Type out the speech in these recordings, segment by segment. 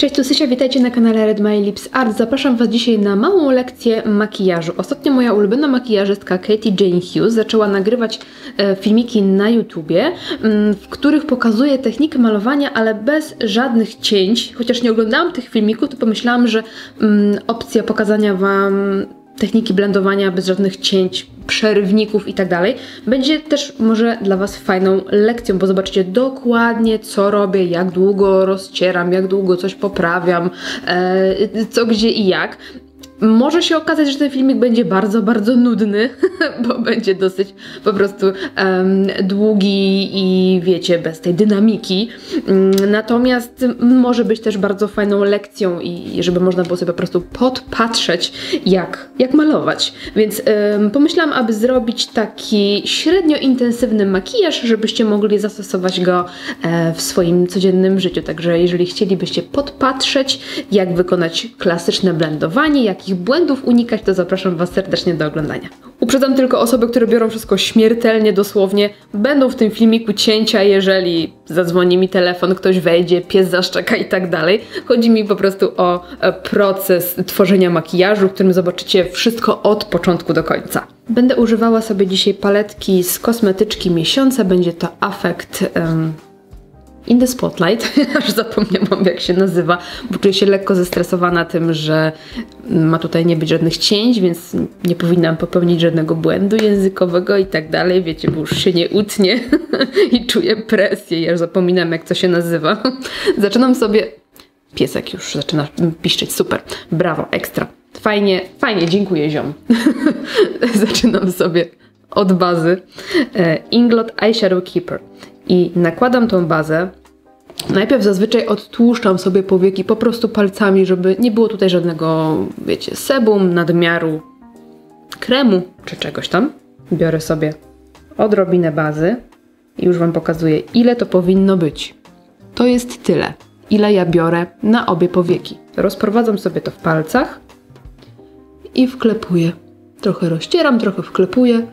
Cześć, tu Sysia, witajcie na kanale Red My Lips Art. Zapraszam Was dzisiaj na małą lekcję makijażu. Ostatnio moja ulubiona makijażystka Katie Jane Hughes zaczęła nagrywać filmiki na YouTubie, w których pokazuje technikę malowania, ale bez żadnych cięć. Chociaż nie oglądałam tych filmików, to pomyślałam, że opcja pokazania Wam techniki blendowania bez żadnych cięć, przerywników i tak dalej będzie też może dla Was fajną lekcją, bo zobaczycie dokładnie, co robię, jak długo rozcieram, jak długo coś poprawiam, co, gdzie i jak. Może się okazać, że ten filmik będzie bardzo, bardzo nudny, bo będzie dosyć po prostu długi i wiecie, bez tej dynamiki. Natomiast może być też bardzo fajną lekcją i żeby można było sobie po prostu podpatrzeć, jak malować. Więc pomyślałam, aby zrobić taki średnio intensywny makijaż, żebyście mogli zastosować go w swoim codziennym życiu. Także jeżeli chcielibyście podpatrzeć, jak wykonać klasyczne blendowanie, jakich błędów unikać, to zapraszam Was serdecznie do oglądania. Uprzedzam tylko osoby, które biorą wszystko śmiertelnie, dosłownie. Będą w tym filmiku cięcia, jeżeli zadzwoni mi telefon, ktoś wejdzie, pies zaszczeka i tak dalej. Chodzi mi po prostu o proces tworzenia makijażu, w którym zobaczycie wszystko od początku do końca. Będę używała sobie dzisiaj paletki z kosmetyczki miesiąca. Będzie to Affect In The Spotlight, aż zapomniałam jak się nazywa, bo czuję się lekko zestresowana tym, że ma tutaj nie być żadnych cięć, więc nie powinnam popełnić żadnego błędu językowego i tak dalej, wiecie, bo już się nie utnie i czuję presję, ja już zapominam jak to się nazywa. Zaczynam sobie... Piesek już zaczyna piszczeć, super, brawo, ekstra, fajnie, dziękuję ziom. Zaczynam sobie od bazy Inglot Eyeshadow Keeper. I nakładam tą bazę. Najpierw zazwyczaj odtłuszczam sobie powieki po prostu palcami, żeby nie było tutaj żadnego, wiecie, sebum, nadmiaru, kremu czy czegoś tam. Biorę sobie odrobinę bazy i już Wam pokazuję, ile to powinno być. To jest tyle, ile ja biorę na obie powieki. Rozprowadzam sobie to w palcach i wklepuję. Trochę rozcieram, trochę wklepuję.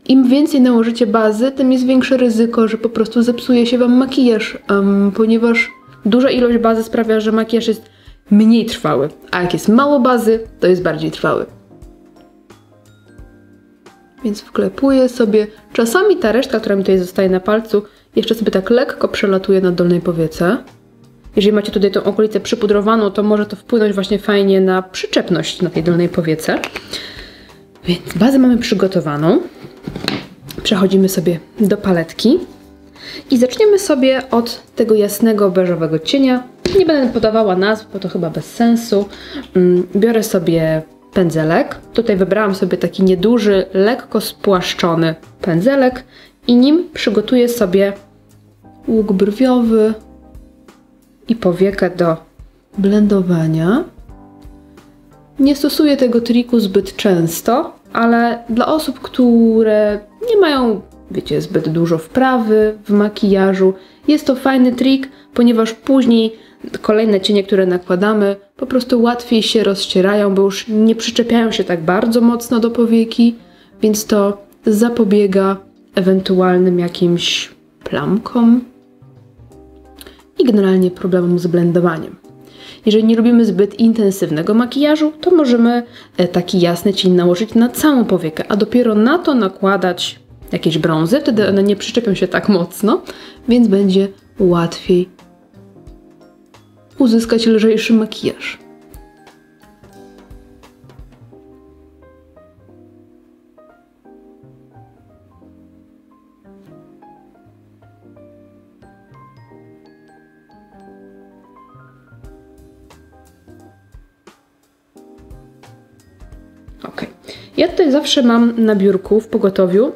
Im więcej nałożycie bazy, tym jest większe ryzyko, że po prostu zepsuje się Wam makijaż, ponieważ duża ilość bazy sprawia, że makijaż jest mniej trwały, a jak jest mało bazy, to jest bardziej trwały. Więc wklepuję sobie. Czasami ta resztka, która mi tutaj zostaje na palcu, jeszcze sobie tak lekko przelatuje na dolnej powiece. Jeżeli macie tutaj tą okolicę przypudrowaną, to może to wpłynąć właśnie fajnie na przyczepność na tej dolnej powiece. Więc bazę mamy przygotowaną. Przechodzimy sobie do paletki i zaczniemy sobie od tego jasnego beżowego cienia. Nie będę podawała nazw, bo to chyba bez sensu. Biorę sobie pędzelek. Tutaj wybrałam sobie taki nieduży, lekko spłaszczony pędzelek i nim przygotuję sobie łuk brwiowy i powiekę do blendowania. Nie stosuję tego triku zbyt często, ale dla osób, które nie mają, wiecie, zbyt dużo wprawy w makijażu, jest to fajny trik, ponieważ później kolejne cienie, które nakładamy, po prostu łatwiej się rozcierają, bo już nie przyczepiają się tak bardzo mocno do powieki, więc to zapobiega ewentualnym jakimś plamkom i generalnie problemom z blendowaniem. Jeżeli nie robimy zbyt intensywnego makijażu, to możemy taki jasny cień nałożyć na całą powiekę, a dopiero na to nakładać jakieś brązy. Wtedy one nie przyczepią się tak mocno, więc będzie łatwiej uzyskać lżejszy makijaż. Ok. Ja tutaj zawsze mam na biurku w pogotowiu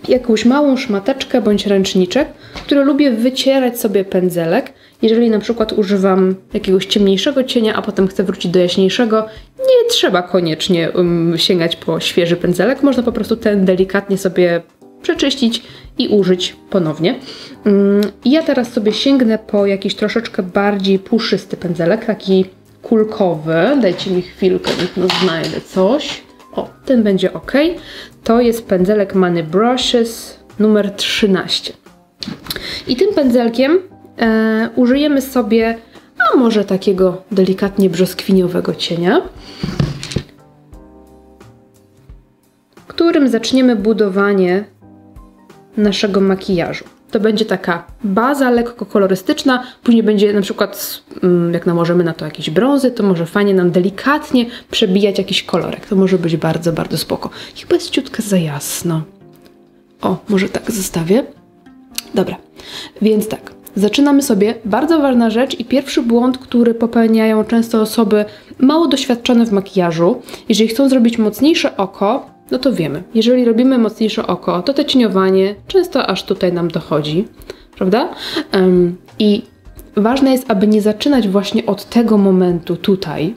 jakąś małą szmateczkę bądź ręczniczek, który lubię wycierać sobie pędzelek. Jeżeli na przykład używam jakiegoś ciemniejszego cienia, a potem chcę wrócić do jaśniejszego, nie trzeba koniecznie sięgać po świeży pędzelek. Można po prostu ten delikatnie sobie przeczyścić i użyć ponownie. I ja teraz sobie sięgnę po jakiś troszeczkę bardziej puszysty pędzelek, taki kulkowy. Dajcie mi chwilkę, niech znajdę coś. O, ten będzie ok. To jest pędzelek Many Brushes numer 13. I tym pędzelkiem użyjemy sobie a może takiego delikatnie brzoskwiniowego cienia, którym zaczniemy budowanie naszego makijażu. To będzie taka baza lekko kolorystyczna, później będzie na przykład, jak nałożymy na to jakieś brązy, to może fajnie nam delikatnie przebijać jakiś kolorek. To może być bardzo, bardzo spoko. Chyba jest ciutkę za jasno. O, może tak zostawię. Dobra, więc tak. Zaczynamy sobie. Bardzo ważna rzecz i pierwszy błąd, który popełniają często osoby mało doświadczone w makijażu. Jeżeli chcą zrobić mocniejsze oko, no to wiemy, jeżeli robimy mocniejsze oko, to te cieniowanie często aż tutaj nam dochodzi, prawda? I ważne jest, aby nie zaczynać właśnie od tego momentu tutaj,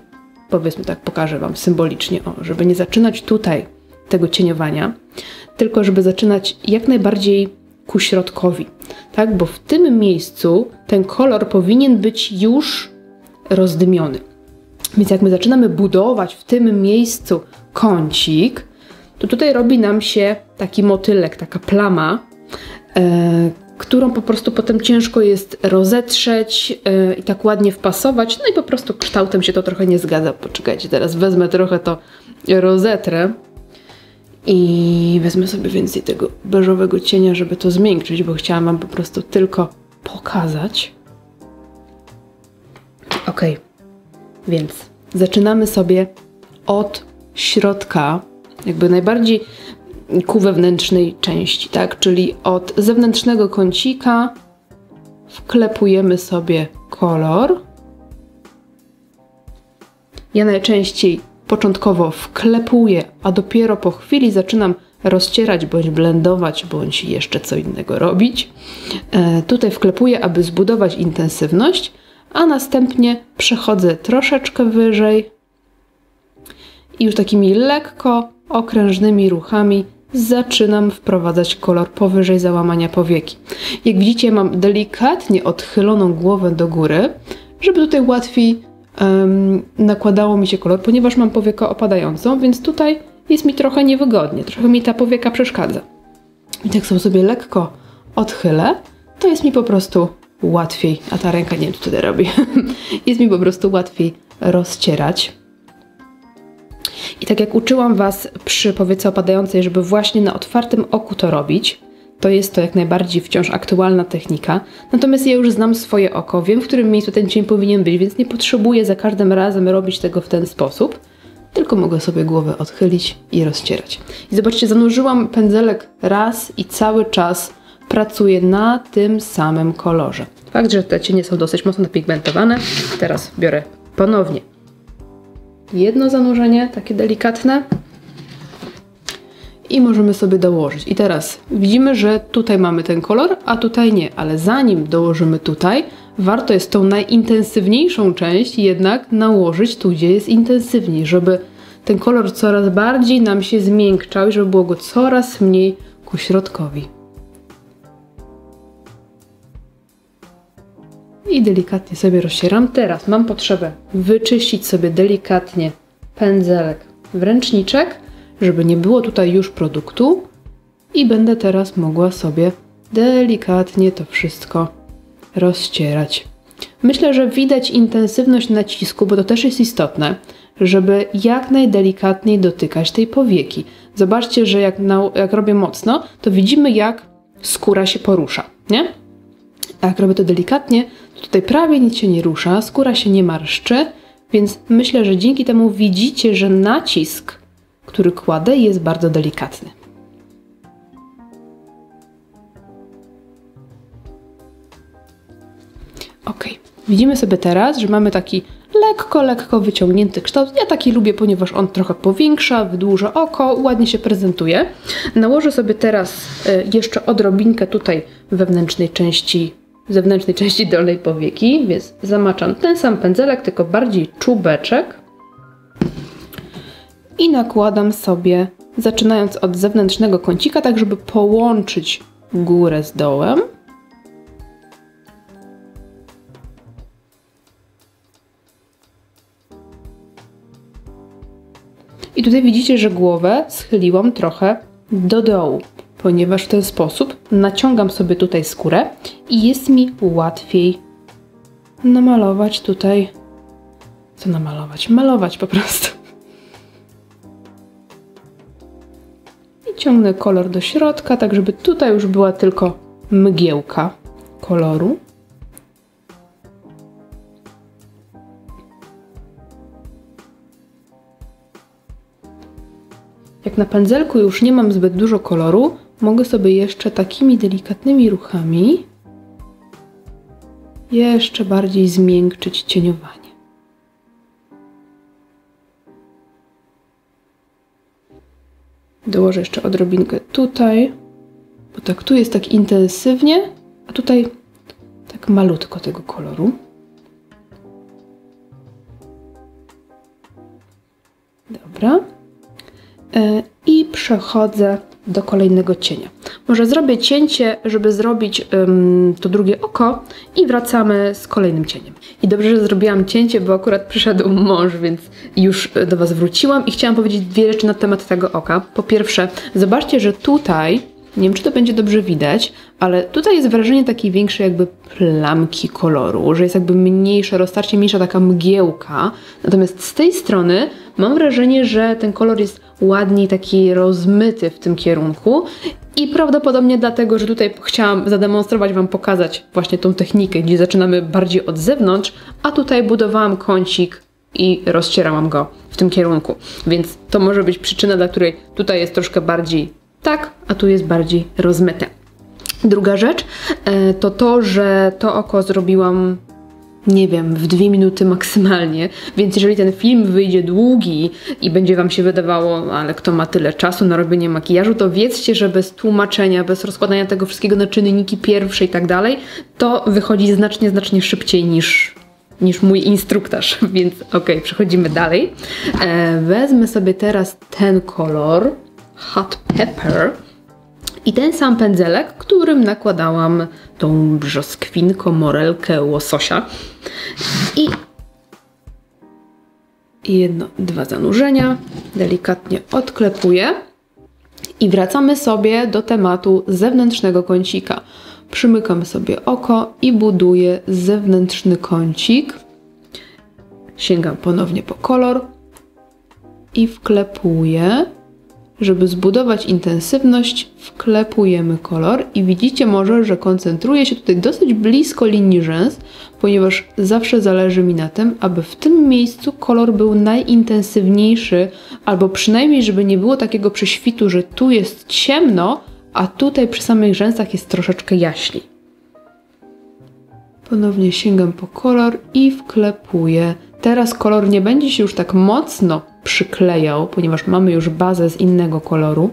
powiedzmy tak, pokażę Wam symbolicznie, żeby nie zaczynać tutaj tego cieniowania, tylko żeby zaczynać jak najbardziej ku środkowi, tak? Bo w tym miejscu ten kolor powinien być już rozdymiony. Więc jak my zaczynamy budować w tym miejscu kącik, to tutaj robi nam się taki motylek, taka plama, którą po prostu potem ciężko jest rozetrzeć i tak ładnie wpasować, no i po prostu kształtem się to trochę nie zgadza. Poczekajcie, teraz wezmę trochę to, rozetrę i wezmę sobie więcej tego beżowego cienia, żeby to zmiękczyć, bo chciałam Wam po prostu tylko pokazać. Ok, więc zaczynamy sobie od środka, jakby najbardziej ku wewnętrznej części, tak? Czyli od zewnętrznego kącika wklepujemy sobie kolor. Ja najczęściej początkowo wklepuję, a dopiero po chwili zaczynam rozcierać, bądź blendować, bądź jeszcze co innego robić. Tutaj wklepuję, aby zbudować intensywność, a następnie przechodzę troszeczkę wyżej i już takimi lekko okrężnymi ruchami zaczynam wprowadzać kolor powyżej załamania powieki. Jak widzicie, mam delikatnie odchyloną głowę do góry, żeby tutaj łatwiej nakładało mi się kolor, ponieważ mam powiekę opadającą, więc tutaj jest mi trochę niewygodnie, trochę mi ta powieka przeszkadza. I tak sobie lekko odchylę, to jest mi po prostu łatwiej, a ta ręka nie wiem, co tutaj robi, jest mi po prostu łatwiej rozcierać. I tak jak uczyłam Was przy powiece opadającej, żeby właśnie na otwartym oku to robić, to jest to jak najbardziej wciąż aktualna technika. Natomiast ja już znam swoje oko, wiem, w którym miejscu ten cień powinien być, więc nie potrzebuję za każdym razem robić tego w ten sposób, tylko mogę sobie głowę odchylić i rozcierać. I zobaczcie, zanurzyłam pędzelek raz i cały czas pracuję na tym samym kolorze. Fakt, że te cienie są dosyć mocno napigmentowane. Teraz biorę ponownie jedno zanurzenie, takie delikatne, i możemy sobie dołożyć. I teraz widzimy, że tutaj mamy ten kolor, a tutaj nie, ale zanim dołożymy tutaj, warto jest tą najintensywniejszą część jednak nałożyć tu, gdzie jest intensywniej, żeby ten kolor coraz bardziej nam się zmiękczał i żeby było go coraz mniej ku środkowi. I delikatnie sobie rozcieram. Teraz mam potrzebę wyczyścić sobie delikatnie pędzelek w ręczniczek, żeby nie było tutaj już produktu, i będę teraz mogła sobie delikatnie to wszystko rozcierać. Myślę, że widać intensywność nacisku, bo to też jest istotne, żeby jak najdelikatniej dotykać tej powieki. Zobaczcie, że jak robię mocno, to widzimy, jak skóra się porusza, nie? A jak robię to delikatnie, to tutaj prawie nic się nie rusza, skóra się nie marszczy, więc myślę, że dzięki temu widzicie, że nacisk, który kładę, jest bardzo delikatny. Ok, widzimy sobie teraz, że mamy taki lekko wyciągnięty kształt. Ja taki lubię, ponieważ on trochę powiększa, wydłuża oko, ładnie się prezentuje. Nałożę sobie teraz jeszcze odrobinkę tutaj zewnętrznej części dolnej powieki, więc zamaczam ten sam pędzelek, tylko bardziej czubeczek i nakładam sobie, zaczynając od zewnętrznego kącika, tak żeby połączyć górę z dołem. I tutaj widzicie, że głowę schyliłam trochę do dołu, ponieważ w ten sposób naciągam sobie tutaj skórę i jest mi łatwiej namalować tutaj. Co namalować? Malować po prostu. I ciągnę kolor do środka, tak żeby tutaj już była tylko mgiełka koloru. Jak na pędzelku już nie mam zbyt dużo koloru, mogę sobie jeszcze takimi delikatnymi ruchami jeszcze bardziej zmiękczyć cieniowanie. Dołożę jeszcze odrobinkę tutaj, bo tak tu jest tak intensywnie, a tutaj tak malutko tego koloru. Dobra. I przechodzę do kolejnego cienia. Może zrobię cięcie, żeby zrobić to drugie oko i wracamy z kolejnym cieniem. I dobrze, że zrobiłam cięcie, bo akurat przyszedł mąż, więc już do Was wróciłam i chciałam powiedzieć dwie rzeczy na temat tego oka. Po pierwsze, zobaczcie, że tutaj, nie wiem, czy to będzie dobrze widać, ale tutaj jest wrażenie takiej większej jakby plamki koloru, że jest jakby mniejsze roztarcie, mniejsza taka mgiełka. Natomiast z tej strony mam wrażenie, że ten kolor jest ładniej taki rozmyty w tym kierunku i prawdopodobnie dlatego, że tutaj chciałam zademonstrować Wam, pokazać właśnie tą technikę, gdzie zaczynamy bardziej od zewnątrz, a tutaj budowałam kącik i rozcierałam go w tym kierunku. Więc to może być przyczyna, dla której tutaj jest troszkę bardziej tak, a tu jest bardziej rozmyte. Druga rzecz to to, że to oko zrobiłam, nie wiem, w 2 minuty maksymalnie, więc jeżeli ten film wyjdzie długi i będzie Wam się wydawało, ale kto ma tyle czasu na robienie makijażu, to wiedzcie, że bez tłumaczenia, bez rozkładania tego wszystkiego na czynniki pierwsze i tak dalej, to wychodzi znacznie szybciej niż mój instruktaż, więc okej, przechodzimy dalej. Wezmę sobie teraz ten kolor, Hot Pepper, i ten sam pędzelek, którym nakładałam tą brzoskwinkę, morelkę, łososia. I dwa zanurzenia. Delikatnie odklepuję. I wracamy sobie do tematu zewnętrznego kącika. Przymykam sobie oko i buduję zewnętrzny kącik. Sięgam ponownie po kolor i wklepuję. Żeby zbudować intensywność, wklepujemy kolor i widzicie może, że koncentruję się tutaj dosyć blisko linii rzęs, ponieważ zawsze zależy mi na tym, aby w tym miejscu kolor był najintensywniejszy, albo przynajmniej, żeby nie było takiego prześwitu, że tu jest ciemno, a tutaj przy samych rzęsach jest troszeczkę jaśniej. Ponownie sięgam po kolor i wklepuję. Teraz kolor nie będzie się już tak mocno przyklejał, ponieważ mamy już bazę z innego koloru,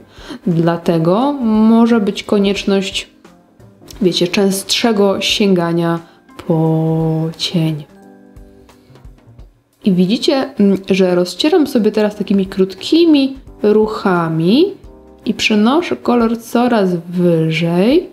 dlatego może być konieczność, wiecie, częstszego sięgania po cień. I widzicie, że rozcieram sobie teraz takimi krótkimi ruchami i przenoszę kolor coraz wyżej,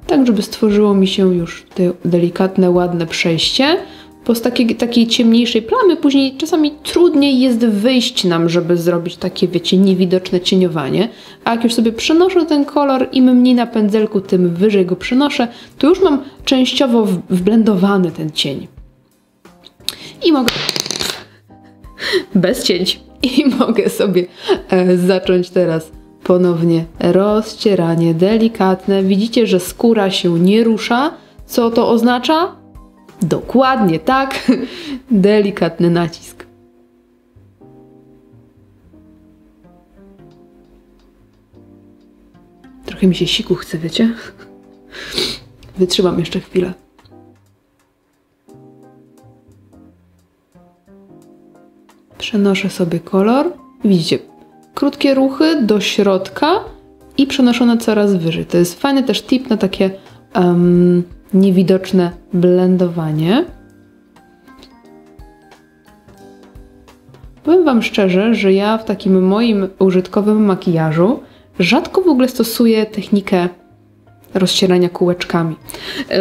tak żeby stworzyło mi się już te delikatne, ładne przejście. Bo z takiej ciemniejszej plamy później czasami trudniej jest wyjść nam, żeby zrobić takie, wiecie, niewidoczne cieniowanie. A jak już sobie przenoszę ten kolor, im mniej na pędzelku, tym wyżej go przenoszę, to już mam częściowo wblendowany ten cień. I mogę... bez cięć. I mogę sobie zacząć teraz ponownie rozcieranie delikatne. Widzicie, że skóra się nie rusza. Co to oznacza? Dokładnie tak. Delikatny nacisk. Trochę mi się siku chce, wiecie? Wytrzymam jeszcze chwilę. Przenoszę sobie kolor. Widzicie, krótkie ruchy do środka i przenoszone coraz wyżej. To jest fajny też tip na takie niewidoczne blendowanie. Powiem Wam szczerze, że ja w takim moim użytkowym makijażu rzadko w ogóle stosuję technikę rozcierania kółeczkami.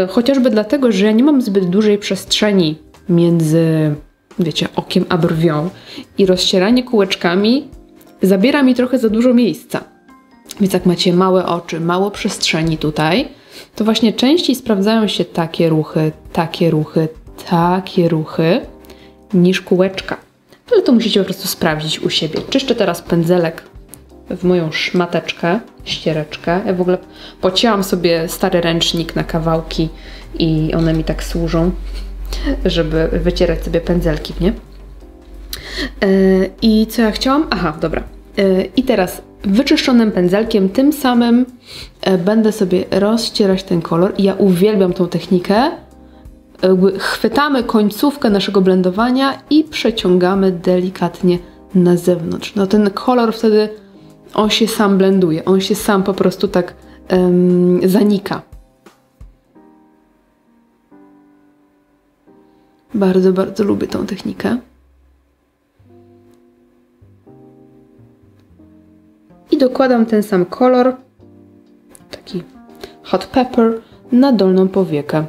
Chociażby dlatego, że ja nie mam zbyt dużej przestrzeni między, wiecie, okiem a brwią i rozcieranie kółeczkami zabiera mi trochę za dużo miejsca. Więc jak macie małe oczy, mało przestrzeni tutaj, to właśnie częściej sprawdzają się takie ruchy, niż kółeczka. Ale to musicie po prostu sprawdzić u siebie. Czyszczę teraz pędzelek w moją szmateczkę, ściereczkę. Ja w ogóle pocięłam sobie stary ręcznik na kawałki i one mi tak służą, żeby wycierać sobie pędzelki, nie? I co ja chciałam? Aha, dobra. I teraz wyczyszczonym pędzelkiem tym samym będę sobie rozcierać ten kolor. I ja uwielbiam tą technikę. Chwytamy końcówkę naszego blendowania i przeciągamy delikatnie na zewnątrz. No ten kolor wtedy, on się sam blenduje, on się sam po prostu tak zanika. Bardzo, bardzo lubię tą technikę. I dokładam ten sam kolor, taki hot pepper, na dolną powiekę.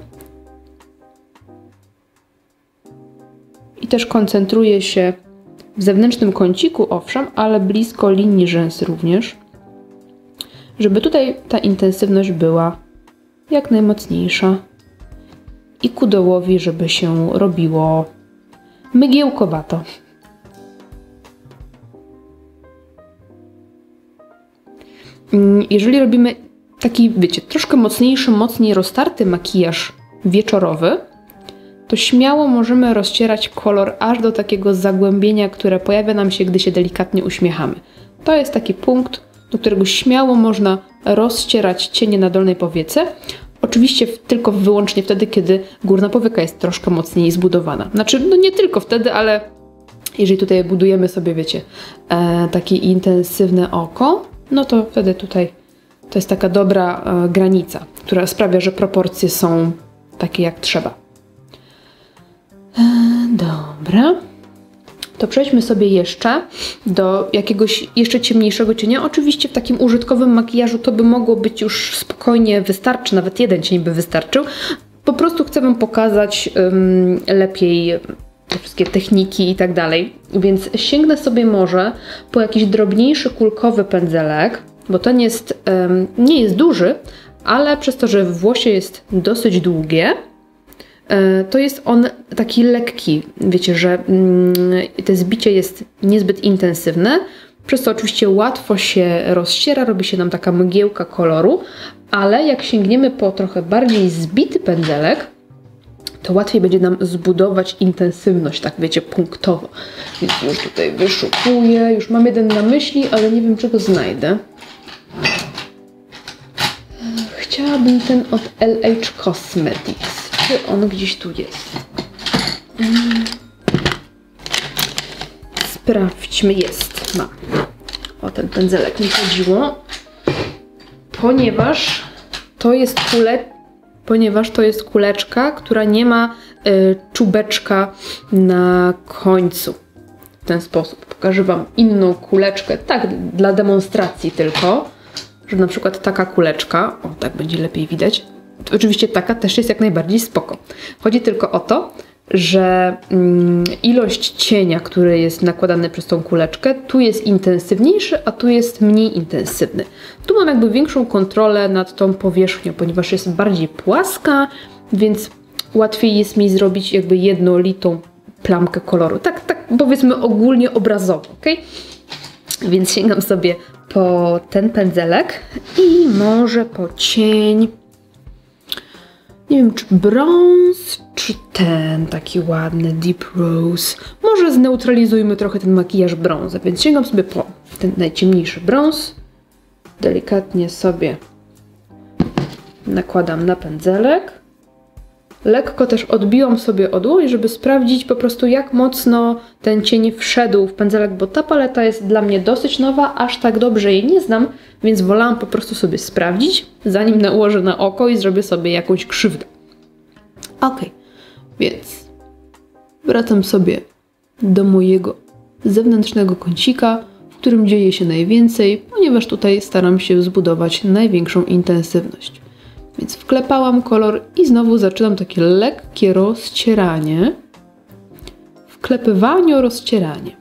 I też koncentruję się w zewnętrznym kąciku, owszem, ale blisko linii rzęs również, żeby tutaj ta intensywność była jak najmocniejsza i ku dołowi, żeby się robiło mgiełkowato. Jeżeli robimy taki, wiecie, troszkę mocniejszy, mocniej roztarty makijaż wieczorowy, to śmiało możemy rozcierać kolor aż do takiego zagłębienia, które pojawia nam się, gdy się delikatnie uśmiechamy. To jest taki punkt, do którego śmiało można rozcierać cienie na dolnej powiece. Oczywiście tylko wyłącznie wtedy, kiedy górna powieka jest troszkę mocniej zbudowana. Znaczy, no nie tylko wtedy, ale jeżeli tutaj budujemy sobie, wiecie, takie intensywne oko, no to wtedy tutaj to jest taka dobra granica, która sprawia, że proporcje są takie jak trzeba. Dobra. To przejdźmy sobie jeszcze do jakiegoś jeszcze ciemniejszego cienia. Oczywiście w takim użytkowym makijażu to by mogło być już spokojnie, wystarczy, nawet jeden cień by wystarczył. Po prostu chcę Wam pokazać lepiej te wszystkie techniki i tak dalej. Więc sięgnę sobie może po jakiś drobniejszy kulkowy pędzelek, bo ten jest, nie jest duży, ale przez to, że włosie jest dosyć długie, to jest on taki lekki. Wiecie, że te zbicie jest niezbyt intensywne, przez to oczywiście łatwo się rozciera, robi się nam taka mgiełka koloru, ale jak sięgniemy po trochę bardziej zbity pędzelek, to łatwiej będzie nam zbudować intensywność, tak wiecie, punktowo. Więc już tutaj wyszukuję, już mam jeden na myśli, ale nie wiem, czego znajdę. Chciałabym ten od LH Cosmetics. Czy on gdzieś tu jest? Sprawdźmy, jest. Mam. O ten pędzelek mi chodziło. Ponieważ to jest kuleczka, która nie ma czubeczka na końcu. W ten sposób. Pokażę Wam inną kuleczkę, tak dla demonstracji tylko, że na przykład taka kuleczka, o tak będzie lepiej widać, to oczywiście taka też jest jak najbardziej spoko. Chodzi tylko o to, że ilość cienia, który jest nakładany przez tą kuleczkę, tu jest intensywniejszy, a tu jest mniej intensywny. Tu mam jakby większą kontrolę nad tą powierzchnią, ponieważ jest bardziej płaska, więc łatwiej jest mi zrobić jakby jednolitą plamkę koloru. Tak powiedzmy ogólnie obrazowo, ok? Więc sięgam sobie po ten pędzelek i może po cień. Nie wiem, czy brąz, czy ten taki ładny Deep Rose. Może zneutralizujmy trochę ten makijaż brązem, więc sięgam sobie po ten najciemniejszy brąz. Delikatnie sobie nakładam na pędzelek. Lekko też odbiłam sobie od dłoni, żeby sprawdzić po prostu, jak mocno ten cień wszedł w pędzelek, bo ta paleta jest dla mnie dosyć nowa, aż tak dobrze jej nie znam, więc wolałam po prostu sobie sprawdzić, zanim nałożę na oko i zrobię sobie jakąś krzywdę. Ok, więc wracam sobie do mojego zewnętrznego kącika, w którym dzieje się najwięcej, ponieważ tutaj staram się zbudować największą intensywność. Więc wklepałam kolor i znowu zaczynam takie lekkie rozcieranie. Wklepywanie, rozcieranie.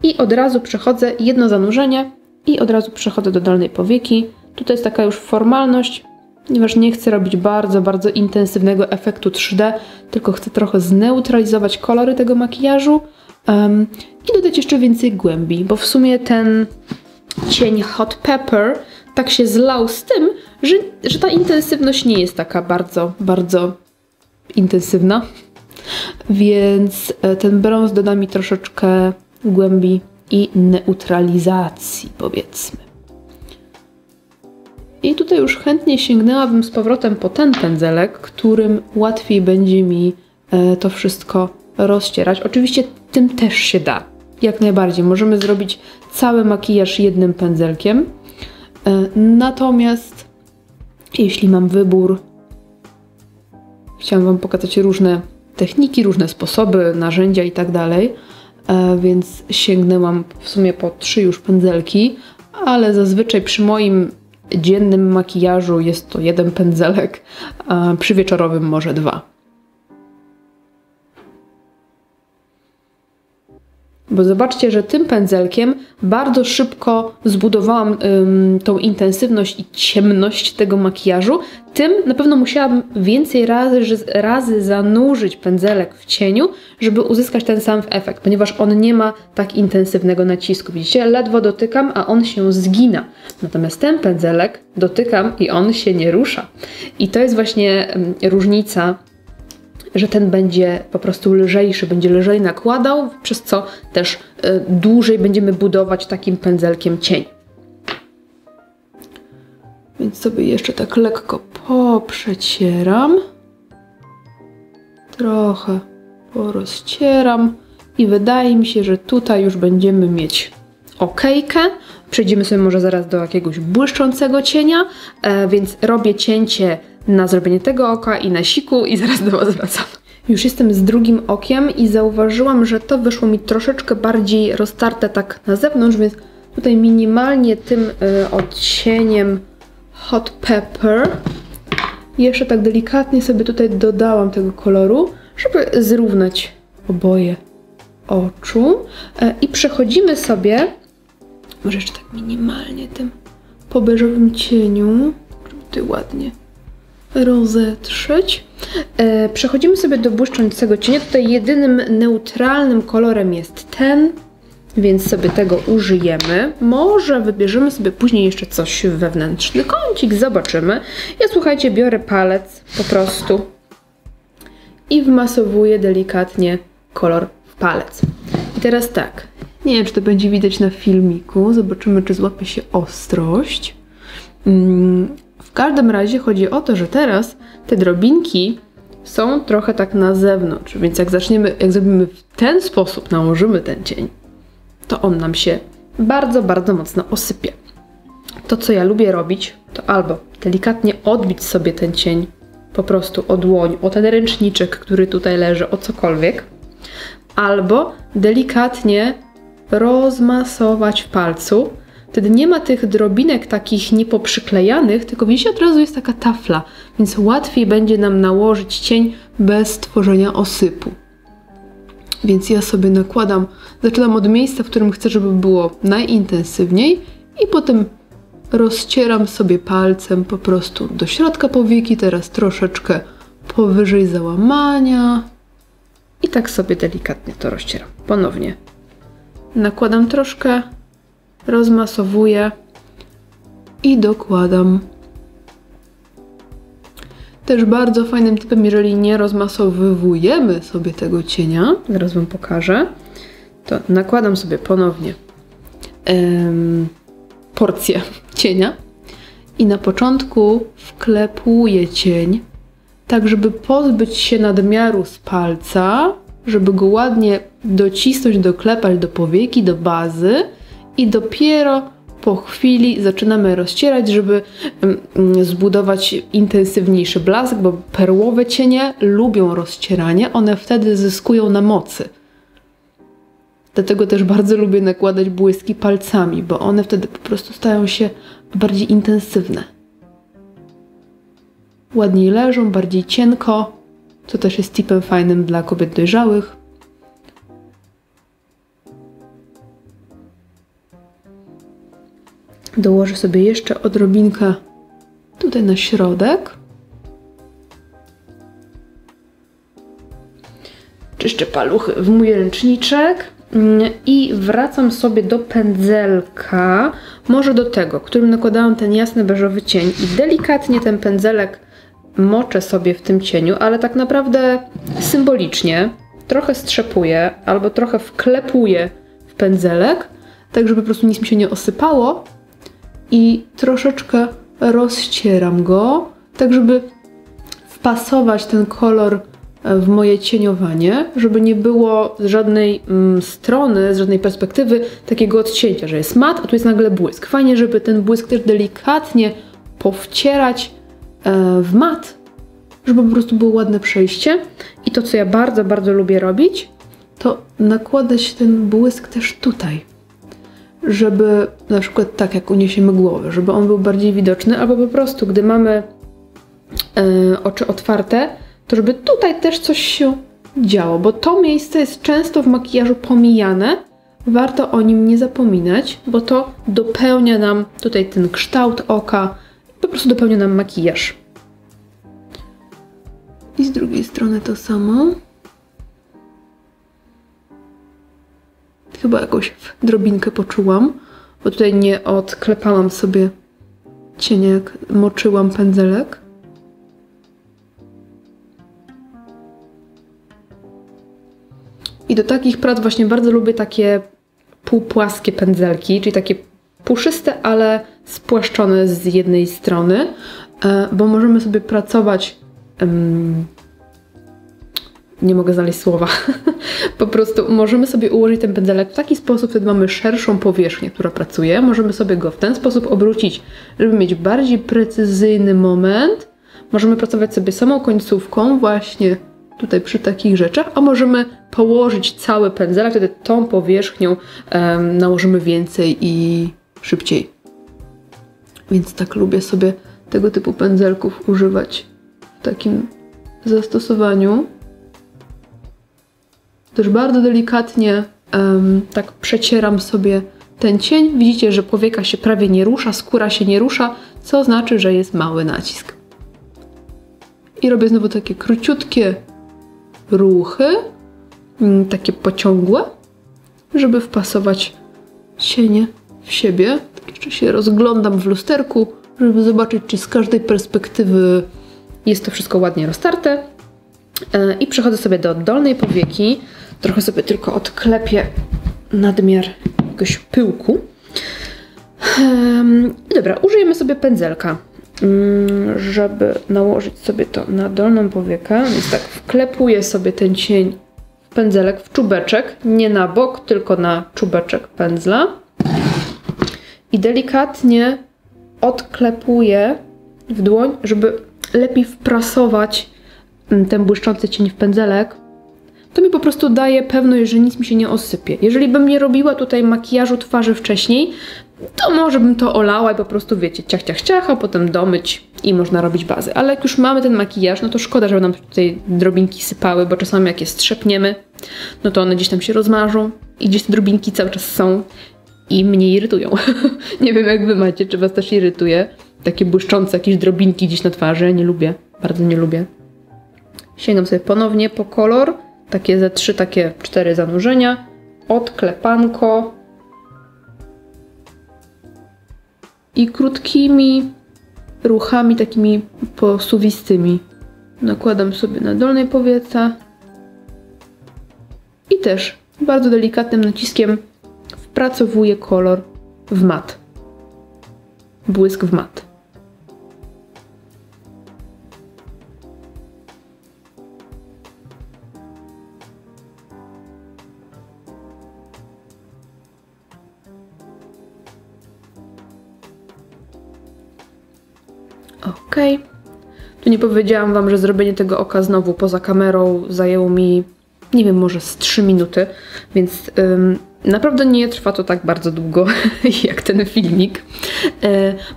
I od razu przechodzę jedno zanurzenie i od razu przechodzę do dolnej powieki. Tutaj jest taka już formalność, ponieważ nie chcę robić bardzo, bardzo intensywnego efektu 3D, tylko chcę trochę zneutralizować kolory tego makijażu i dodać jeszcze więcej głębi, bo w sumie ten cień Hot Pepper tak się zlał z tym, że ta intensywność nie jest taka bardzo, bardzo intensywna, więc ten brąz doda mi troszeczkę głębi i neutralizacji, powiedzmy. I tutaj już chętnie sięgnęłabym z powrotem po ten pędzelek, którym łatwiej będzie mi to wszystko rozcierać. Oczywiście tym też się da, jak najbardziej. Możemy zrobić cały makijaż jednym pędzelkiem. Natomiast jeśli mam wybór, chciałam Wam pokazać różne techniki, różne sposoby, narzędzia i tak dalej, więc sięgnęłam w sumie po 3 już pędzelki, ale zazwyczaj przy moim dziennym makijażu jest to 1 pędzelek, a przy wieczorowym może 2. Bo zobaczcie, że tym pędzelkiem bardzo szybko zbudowałam tą intensywność i ciemność tego makijażu. Tym na pewno musiałabym więcej razy zanurzyć pędzelek w cieniu, żeby uzyskać ten sam efekt, ponieważ on nie ma tak intensywnego nacisku. Widzicie, ledwo dotykam, a on się zgina. Natomiast ten pędzelek dotykam i on się nie rusza. I to jest właśnie różnica, że ten będzie po prostu lżejszy, będzie lżej nakładał, przez co też dłużej będziemy budować takim pędzelkiem cień. Więc sobie jeszcze tak lekko poprzecieram. Trochę porozcieram i wydaje mi się, że tutaj już będziemy mieć okejkę. Przejdziemy sobie może zaraz do jakiegoś błyszczącego cienia, więc robię cięcie na zrobienie tego oka i na siku i zaraz do Was wracam. Już jestem z drugim okiem i zauważyłam, że to wyszło mi troszeczkę bardziej roztarte tak na zewnątrz, więc tutaj minimalnie tym odcieniem Hot Pepper jeszcze tak delikatnie sobie tutaj dodałam tego koloru, żeby zrównać oboje oczu. I przechodzimy sobie, może jeszcze tak minimalnie tym po beżowym cieniu, żeby tutaj ładnie rozetrzeć. Przechodzimy sobie do błyszczącego cienia. Tutaj jedynym neutralnym kolorem jest ten, więc sobie tego użyjemy. Może wybierzemy sobie później jeszcze coś wewnętrzny kącik, zobaczymy. Ja, słuchajcie, biorę palec po prostu i wmasowuję delikatnie kolor w palec. I teraz tak, nie wiem, czy to będzie widać na filmiku, zobaczymy, czy złapie się ostrość. W każdym razie chodzi o to, że teraz te drobinki są trochę tak na zewnątrz, więc jak zrobimy w ten sposób, nałożymy ten cień, to on nam się bardzo, bardzo mocno osypie. To, co ja lubię robić, to albo delikatnie odbić sobie ten cień po prostu o dłoń, o ten ręczniczek, który tutaj leży, o cokolwiek, albo delikatnie rozmasować w palcu. Wtedy nie ma tych drobinek takich niepoprzyklejanych, tylko widzicie, od razu jest taka tafla, więc łatwiej będzie nam nałożyć cień bez tworzenia osypu. Więc ja sobie nakładam, zaczynam od miejsca, w którym chcę, żeby było najintensywniej i potem rozcieram sobie palcem po prostu do środka powieki, teraz troszeczkę powyżej załamania i tak sobie delikatnie to rozcieram. Ponownie nakładam troszkę, rozmasowuję i dokładam. Też bardzo fajnym typem, jeżeli nie rozmasowujemy sobie tego cienia, zaraz Wam pokażę, to nakładam sobie ponownie porcję cienia i na początku wklepuję cień, tak żeby pozbyć się nadmiaru z palca, żeby go ładnie docisnąć, doklepać do powieki, do bazy i dopiero po chwili zaczynamy rozcierać, żeby zbudować intensywniejszy blask, bo perłowe cienie lubią rozcieranie, one wtedy zyskują na mocy. Dlatego też bardzo lubię nakładać błyski palcami, bo one wtedy po prostu stają się bardziej intensywne. Ładniej leżą, bardziej cienko, co też jest tipem fajnym dla kobiet dojrzałych. Dołożę sobie jeszcze odrobinkę tutaj na środek. Czyszczę paluchy w mój ręczniczek i wracam sobie do pędzelka, może do tego, którym nakładałam ten jasny beżowy cień i delikatnie ten pędzelek moczę sobie w tym cieniu, ale tak naprawdę symbolicznie trochę strzepuję albo trochę wklepuję w pędzelek, tak żeby po prostu nic mi się nie osypało i troszeczkę rozcieram go, tak żeby wpasować ten kolor w moje cieniowanie, żeby nie było z żadnej strony, z żadnej perspektywy takiego odcięcia, że jest mat, a tu jest nagle błysk. Fajnie, żeby ten błysk też delikatnie powcierać w mat, żeby po prostu było ładne przejście. I to, co ja bardzo, bardzo lubię robić, to nakładać ten błysk też tutaj, żeby na przykład tak jak uniesiemy głowę, żeby on był bardziej widoczny, albo po prostu, gdy mamy oczy otwarte, to żeby tutaj też coś się działo, bo to miejsce jest często w makijażu pomijane. Warto o nim nie zapominać, bo to dopełnia nam tutaj ten kształt oka, po prostu dopełnia nam makijaż. I z drugiej strony to samo. Chyba jakąś drobinkę poczułam, bo tutaj nie odklepałam sobie cienia, jak moczyłam pędzelek. I do takich prac właśnie bardzo lubię takie półpłaskie pędzelki, czyli takie puszyste, ale spłaszczone z jednej strony, bo możemy sobie pracować, nie mogę znaleźć słowa, po prostu możemy sobie ułożyć ten pędzelek w taki sposób, wtedy mamy szerszą powierzchnię, która pracuje, możemy sobie go w ten sposób obrócić, żeby mieć bardziej precyzyjny moment, możemy pracować sobie samą końcówką właśnie tutaj przy takich rzeczach, a możemy położyć cały pędzelek, wtedy tą powierzchnią nałożymy więcej i szybciej. Więc tak lubię sobie tego typu pędzelków używać w takim zastosowaniu. Też bardzo delikatnie tak przecieram sobie ten cień. Widzicie, że powieka się prawie nie rusza, skóra się nie rusza, co znaczy, że jest mały nacisk. I robię znowu takie króciutkie ruchy, takie pociągłe, żeby wpasować cienie w siebie. Tak jeszcze się rozglądam w lusterku, żeby zobaczyć, czy z każdej perspektywy jest to wszystko ładnie roztarte. I przechodzę sobie do dolnej powieki. Trochę sobie tylko odklepię nadmiar jakiegoś pyłku. Dobra, użyjemy sobie pędzelka, żeby nałożyć sobie to na dolną powiekę. Więc tak wklepuję sobie ten cień w pędzelek, w czubeczek, nie na bok, tylko na czubeczek pędzla. I delikatnie odklepuję w dłoń, żeby lepiej wprasować ten błyszczący cień w pędzelek. To mi po prostu daje pewność, że nic mi się nie osypie. Jeżeli bym nie robiła tutaj makijażu twarzy wcześniej, to może bym to olała i po prostu, wiecie, ciach, ciach, ciach, a potem domyć i można robić bazę. Ale jak już mamy ten makijaż, no to szkoda, żeby nam tutaj drobinki sypały, bo czasami jak je strzepniemy, no to one gdzieś tam się rozmarzą i gdzieś te drobinki cały czas są i mnie irytują. Nie wiem, jak wy macie, czy was też irytuje. Takie błyszczące jakieś drobinki gdzieś na twarzy. Nie lubię, bardzo nie lubię. Sięgam sobie ponownie po kolor. Takie ze 3, takie 4 zanurzenia. Odklepanko. I krótkimi ruchami, takimi posuwistymi, nakładam sobie na dolnej powiece. I też bardzo delikatnym naciskiem wpracowuję kolor w mat. Błysk w mat. Ok. Tu nie powiedziałam wam, że zrobienie tego oka znowu poza kamerą zajęło mi, nie wiem, może z 3 minuty, więc naprawdę nie trwa to tak bardzo długo jak ten filmik.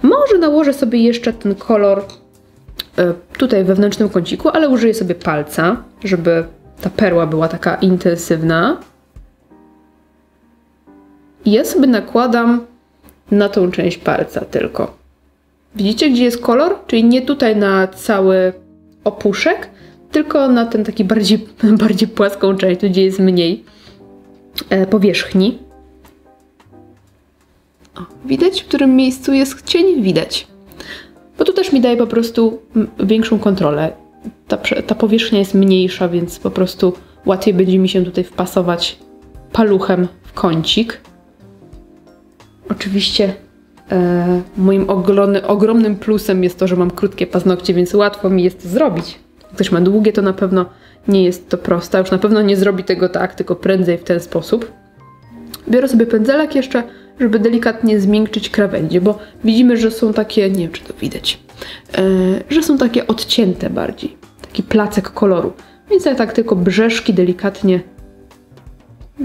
Może nałożę sobie jeszcze ten kolor tutaj w wewnętrznym kąciku, ale użyję sobie palca, żeby ta perła była taka intensywna. I ja sobie nakładam na tą część palca tylko. Widzicie, gdzie jest kolor? Czyli nie tutaj na cały opuszek, tylko na ten taki bardziej płaską część, tu gdzie jest mniej powierzchni. O, widać, w którym miejscu jest cień? Widać. Bo tu też mi daje po prostu większą kontrolę. Ta powierzchnia jest mniejsza, więc po prostu łatwiej będzie mi się tutaj wpasować paluchem w kącik. Oczywiście moim ogromnym plusem jest to, że mam krótkie paznokcie, więc łatwo mi jest to zrobić. Jak ktoś ma długie, to na pewno nie jest to proste. Już na pewno nie zrobi tego tak, tylko prędzej w ten sposób. Biorę sobie pędzelek jeszcze, żeby delikatnie zmiękczyć krawędzie, bo widzimy, że są takie, nie wiem czy to widać, że są takie odcięte bardziej. Taki placek koloru. Więc ja tak tylko brzeszki delikatnie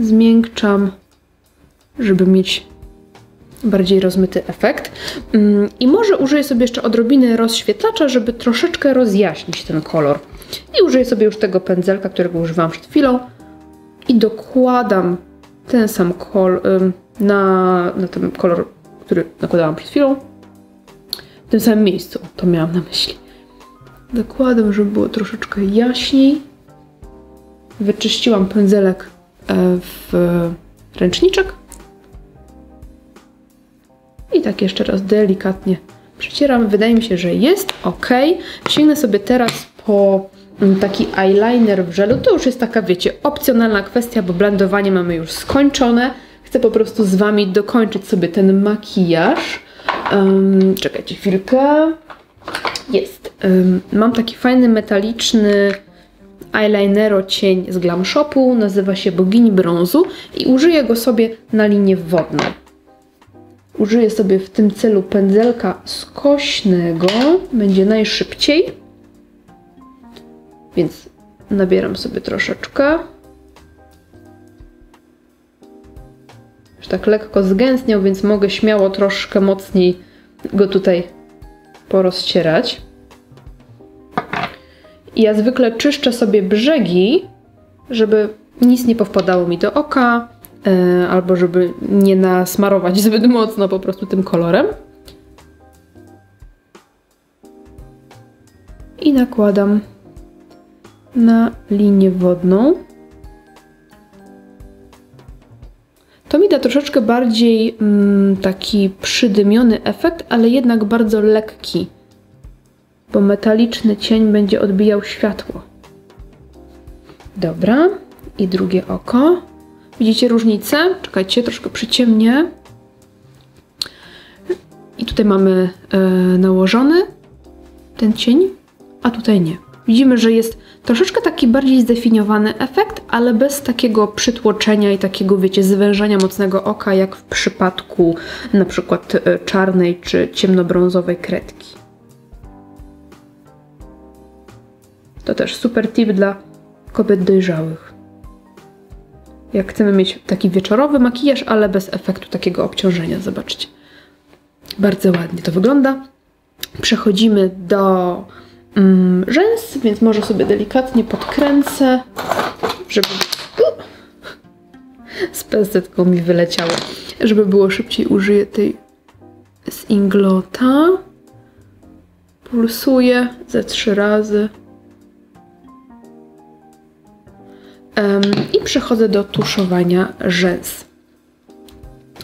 zmiękczam, żeby mieć bardziej rozmyty efekt. I może użyję sobie jeszcze odrobiny rozświetlacza, żeby troszeczkę rozjaśnić ten kolor. I użyję sobie już tego pędzelka, którego używałam przed chwilą i dokładam ten sam kolor na ten kolor, który nakładałam przed chwilą. W tym samym miejscu, to miałam na myśli. Dokładam, żeby było troszeczkę jaśniej. Wyczyściłam pędzelek w ręczniczek. I tak jeszcze raz delikatnie przecieram. Wydaje mi się, że jest ok. Sięgnę sobie teraz po taki eyeliner w żelu. To już jest taka, wiecie, opcjonalna kwestia, bo blendowanie mamy już skończone. Chcę po prostu z Wami dokończyć sobie ten makijaż. Czekajcie chwilkę. Jest. Mam taki fajny metaliczny eyelinero cień z Glam Shopu. Nazywa się Bogini Brązu i użyję go sobie na linię wodną. Użyję sobie w tym celu pędzelka skośnego. Będzie najszybciej. Więc nabieram sobie troszeczkę. Już tak lekko zgęstniał, więc mogę śmiało troszkę mocniej go tutaj porozcierać. I ja zwykle czyszczę sobie brzegi, żeby nic nie powpadało mi do oka, albo żeby nie nasmarować zbyt mocno po prostu tym kolorem. I nakładam na linię wodną. To mi da troszeczkę bardziej taki przydymiony efekt, ale jednak bardzo lekki, bo metaliczny cień będzie odbijał światło. Dobra, i drugie oko. Widzicie różnicę? Czekajcie, troszkę przyciemnię. I tutaj mamy nałożony ten cień, a tutaj nie. Widzimy, że jest troszeczkę taki bardziej zdefiniowany efekt, ale bez takiego przytłoczenia i takiego, wiecie, zwężania mocnego oka, jak w przypadku na przykład czarnej czy ciemnobrązowej kredki. To też super tip dla kobiet dojrzałych. Jak chcemy mieć taki wieczorowy makijaż, ale bez efektu takiego obciążenia. Zobaczcie. Bardzo ładnie to wygląda. Przechodzimy do rzęs, więc może sobie delikatnie podkręcę, żeby... Z pęsetką mi wyleciało. Żeby było szybciej, użyję tej z Inglota. Pulsuję ze 3 razy. I przechodzę do tuszowania rzęs.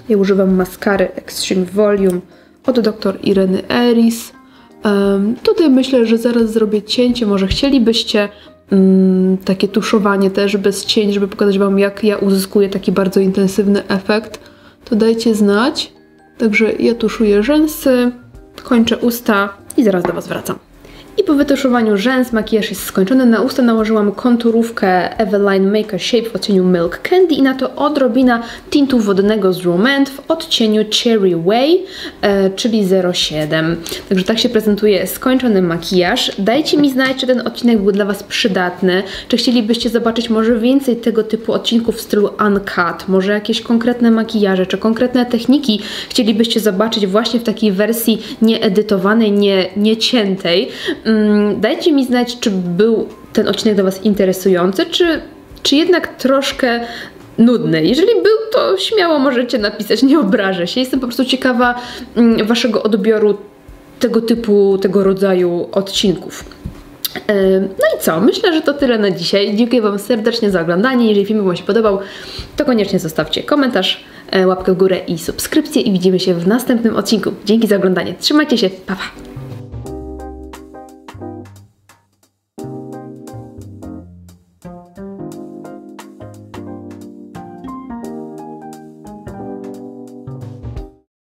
Ja używam maskary Extreme Volume od dr Ireny Eris. Tutaj myślę, że zaraz zrobię cięcie. Może chcielibyście takie tuszowanie też bez cień, żeby pokazać Wam, jak ja uzyskuję taki bardzo intensywny efekt. To dajcie znać. Także ja tuszuję rzęsy, kończę usta i zaraz do Was wracam. I po wytuszowaniu rzęs makijaż jest skończony. Na usta nałożyłam konturówkę Eveline Make a Shape w odcieniu Milk Candy i na to odrobina tintu wodnego z Romance w odcieniu Cherry Way, czyli 07. Także tak się prezentuje skończony makijaż. Dajcie mi znać, czy ten odcinek był dla Was przydatny, czy chcielibyście zobaczyć może więcej tego typu odcinków w stylu uncut, może jakieś konkretne makijaże, czy konkretne techniki chcielibyście zobaczyć właśnie w takiej wersji nieedytowanej, nieciętej. Dajcie mi znać, czy był ten odcinek dla Was interesujący, czy jednak troszkę nudny. Jeżeli był, to śmiało możecie napisać, nie obrażę się. Jestem po prostu ciekawa waszego odbioru tego rodzaju odcinków. No i co? Myślę, że to tyle na dzisiaj. Dziękuję wam serdecznie za oglądanie. Jeżeli film wam się podobał, to koniecznie zostawcie komentarz, łapkę w górę i subskrypcję i widzimy się w następnym odcinku. Dzięki za oglądanie. Trzymajcie się. Pa, pa!